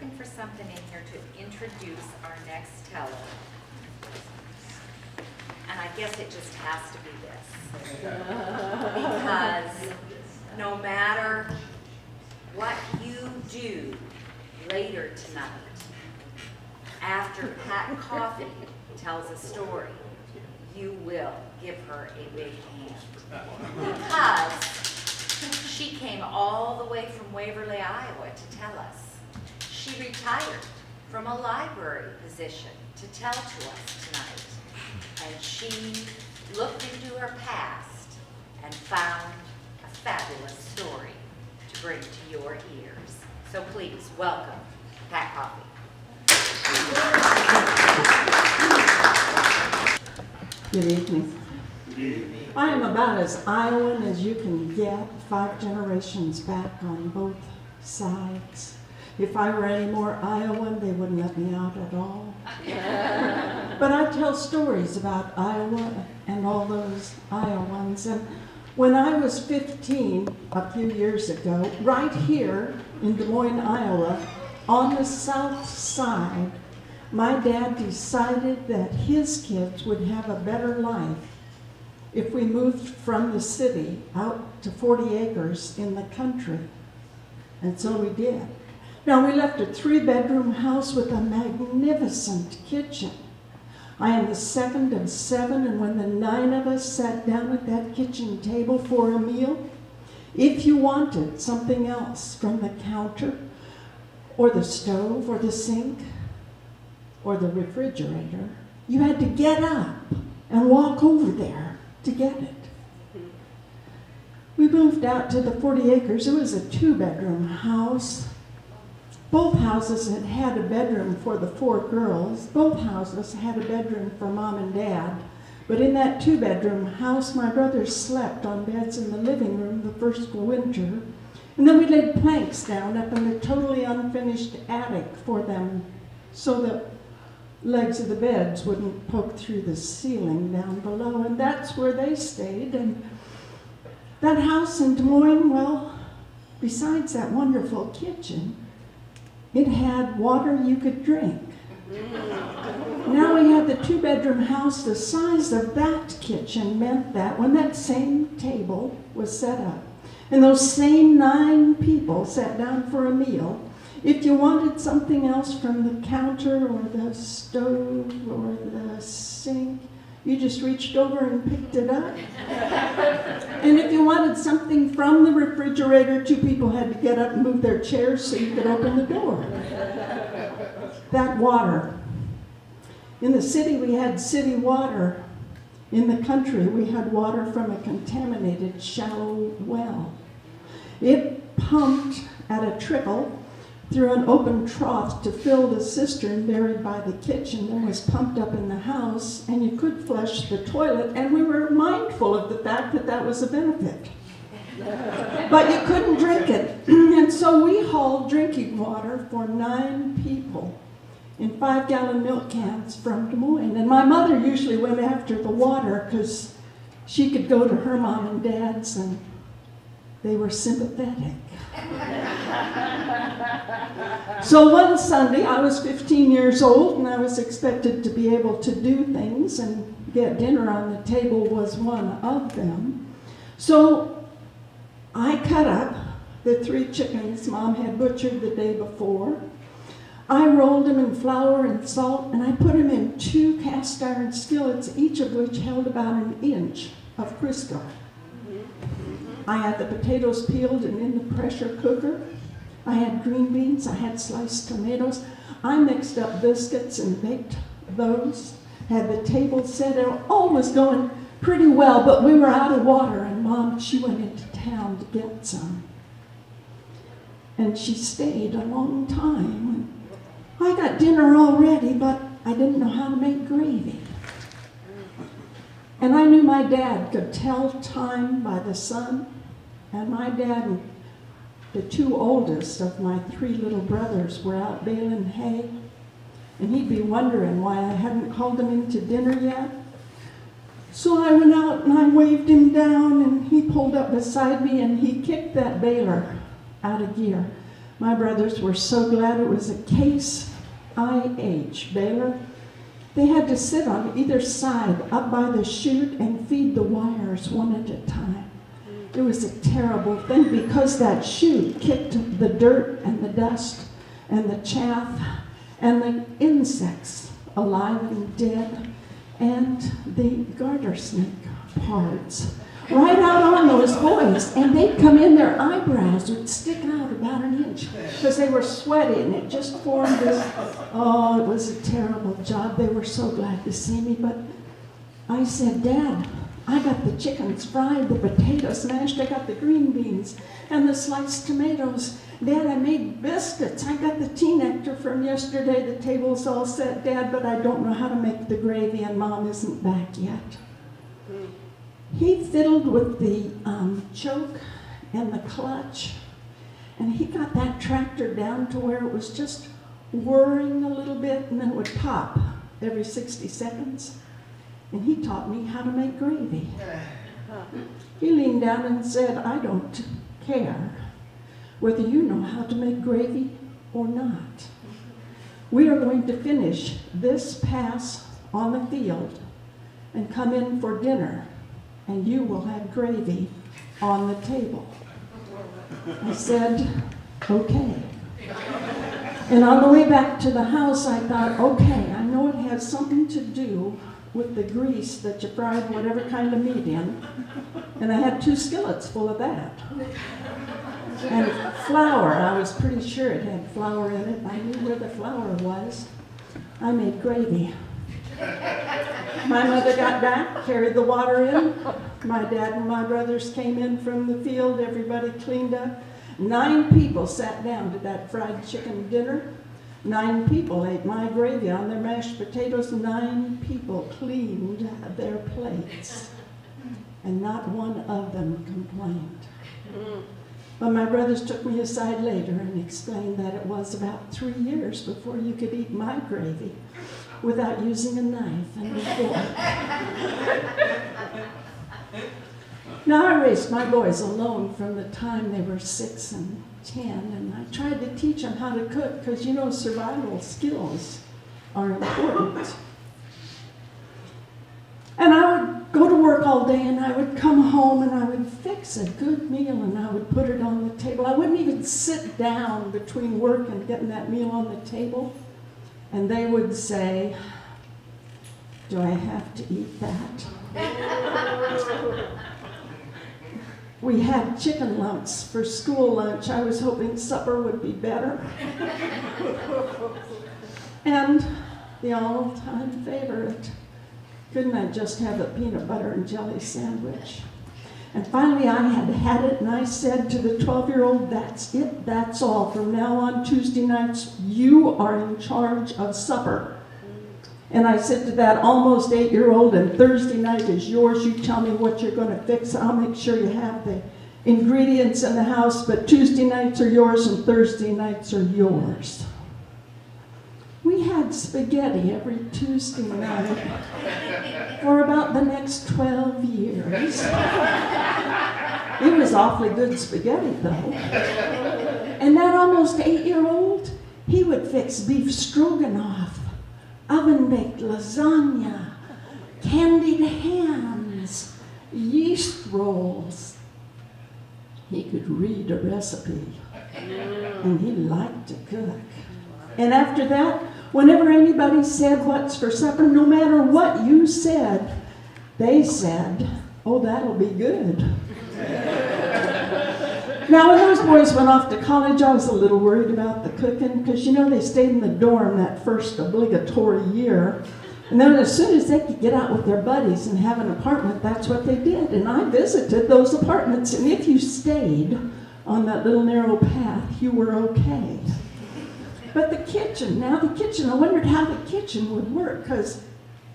looking for something in here to introduce our next teller. And I guess it just has to be this. Because no matter what you do later tonight, after Pat Coffie tells a story, you will give her a big hand. Because she came all the way from Waverly, Iowa to tell us. She retired from a library position to tell to us tonight. And she looked into her past and found a fabulous story to bring to your ears. So please, welcome Pat Coffie. Good evening. I am about as Iowan as you can get, 5 generations back on both sides. If I were any more Iowan, they wouldn't let me out at all. But I tell stories about Iowa and all those Iowans. And when I was 15, a few years ago, right here in Des Moines, Iowa, on the south side, my dad decided that his kids would have a better life if we moved from the city out to 40 acres in the country. And so we did. Now, we left a 3-bedroom house with a magnificent kitchen. I am the second of 7, and when the 9 of us sat down at that kitchen table for a meal, if you wanted something else from the counter, or the stove, or the sink, or the refrigerator, you had to get up and walk over there to get it. We moved out to the 40 acres. It was a 2-bedroom house. Both houses had had a bedroom for the 4 girls. Both houses had a bedroom for Mom and Dad. But in that 2-bedroom house, my brothers slept on beds in the living room the first winter. And then we laid planks down up in the totally unfinished attic for them so the legs of the beds wouldn't poke through the ceiling down below. And that's where they stayed. And that house in Des Moines, well, besides that wonderful kitchen, it had water you could drink. Now we had the 2-bedroom house. The size of that kitchen meant that when that same table was set up, and those same 9 people sat down for a meal, if you wanted something else from the counter or the stove or the sink, you just reached over and picked it up. And if you wanted something from the refrigerator, 2 people had to get up and move their chairs so you could open the door. That water. In the city, we had city water. In the country, we had water from a contaminated shallow well. It pumped at a trickle through an open trough to fill the cistern buried by the kitchen, then was pumped up in the house, and you could flush the toilet, and we were mindful of the fact that that was a benefit. But you couldn't drink it. And so we hauled drinking water for 9 people in 5-gallon milk cans from Des Moines. And my mother usually went after the water because she could go to her mom and dad's and they were sympathetic. So one Sunday, I was 15 years old and I was expected to be able to do things, and get dinner on the table was one of them. So I cut up the 3 chickens Mom had butchered the day before. I rolled them in flour and salt, and I put them in 2 cast iron skillets, each of which held about 1 inch of Crisco. I had the potatoes peeled and in the pressure cooker. I had green beans, I had sliced tomatoes. I mixed up biscuits and baked those. Had the table set, and all was going pretty well, but we were out of water, and Mom, she went into town to get some. And she stayed a long time. I got dinner all ready, but I didn't know how to make gravy. And I knew my dad could tell time by the sun, and my dad and the 2 oldest of my 3 little brothers were out baling hay, and he'd be wondering why I hadn't called him into dinner yet. So I went out and I waved him down, and he pulled up beside me and he kicked that baler out of gear. My brothers were so glad it was a Case IH baler. They had to sit on either side up by the chute and feed the wires one at a time. It was a terrible thing because that chute kicked the dirt and the dust and the chaff and the insects, alive and dead, and the garter snake parts right out on those boys. And they'd come in, their eyebrows would stick out about an inch because they were sweaty, and it just formed this, oh, it was a terrible job. They were so glad to see me, but I said, Dad, I got the chickens fried, the potatoes mashed, I got the green beans and the sliced tomatoes. Dad, I made biscuits. I got the tea nectar from yesterday. The table's all set, Dad, but I don't know how to make the gravy, and Mom isn't back yet. He fiddled with the choke and the clutch, and he got that tractor down to where it was just whirring a little bit and then it would pop every 60 seconds. And he taught me how to make gravy. He leaned down and said, I don't care whether you know how to make gravy or not. We are going to finish this pass on the field and come in for dinner, and you will have gravy on the table. I said, okay. And on the way back to the house, I thought, okay, I know it has something to do with the grease that you fried whatever kind of meat in. And I had 2 skillets full of that. And flour, I was pretty sure it had flour in it. I knew where the flour was. I made gravy. My mother got back, carried the water in. My dad and my brothers came in from the field. Everybody cleaned up. 9 people sat down to that fried chicken dinner. 9 people ate my gravy on their mashed potatoes. 9 people cleaned their plates. And not one of them complained. But my brothers took me aside later and explained that it was about 3 years before you could eat my gravy without using a knife and a fork. Now, I raised my boys alone from the time they were 6 and 10, and I tried to teach them how to cook because, you know, survival skills are important. And I would go to work all day, and I would come home, and I would fix a good meal, and I would put it on the table. I wouldn't even sit down between work and getting that meal on the table. And they would say, do I have to eat that? We had chicken lumps for school lunch. I was hoping supper would be better. And the all-time favorite, couldn't I just have a peanut butter and jelly sandwich? And finally I had had it, and I said to the 12-year-old, that's it, that's all. From now on, Tuesday nights, you are in charge of supper. And I said to that almost 8-year-old, and Thursday night is yours. You tell me what you're going to fix. I'll make sure you have the ingredients in the house, but Tuesday nights are yours and Thursday nights are yours. We had spaghetti every Tuesday night for about the next 12 years. It was awfully good spaghetti, though. And that almost 8-year-old, he would fix beef stroganoff, oven-baked lasagna, candied hams, yeast rolls. He could read a recipe, and he liked to cook. And after that, whenever anybody said what's for supper, no matter what you said, they said, oh, that'll be good. Now, when those boys went off to college, I was a little worried about the cooking because, you know, they stayed in the dorm that first obligatory year. And then as soon as they could get out with their buddies and have an apartment, that's what they did. And I visited those apartments, and if you stayed on that little narrow path, you were okay. But the kitchen, I wondered how the kitchen would work, because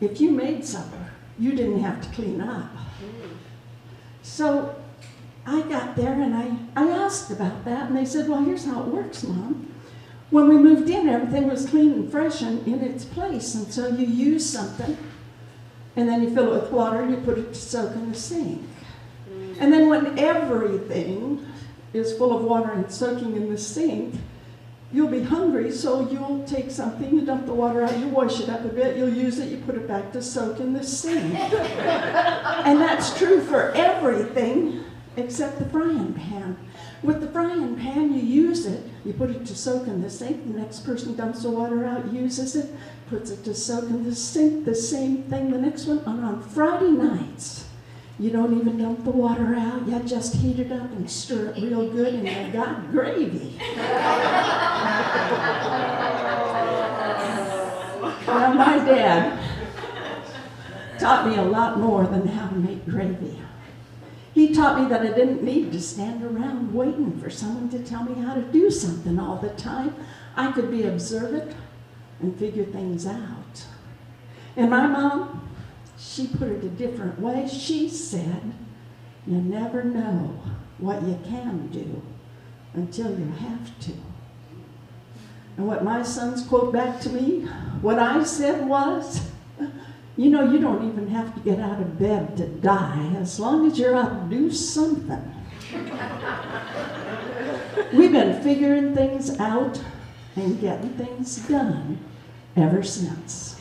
if you made supper, you didn't have to clean up. So I got there and I asked about that, and they said, well, here's how it works, Mom. When we moved in, everything was clean and fresh and in its place, and so you use something, and then you fill it with water and you put it to soak in the sink. And then when everything is full of water and soaking in the sink, You'll be hungry, so you'll take something, you dump the water out, you wash it up a bit, you'll use it, you put it back to soak in the sink. And that's true for everything except the frying pan. With the frying pan, you use it, you put it to soak in the sink, the next person dumps the water out, uses it, puts it to soak in the sink, the same thing, the next one. And on Friday nights, you don't even dump the water out, you just heat it up and stir it real good, and you got gravy. Well, my dad taught me a lot more than how to make gravy. He taught me that I didn't need to stand around waiting for someone to tell me how to do something all the time. I could be observant and figure things out. And my mom, she put it a different way. She said, you never know what you can do until you have to. And what my sons quote back to me, what I said was, you know, you don't even have to get out of bed to die as long as you're out to do something. We've been figuring things out and getting things done ever since.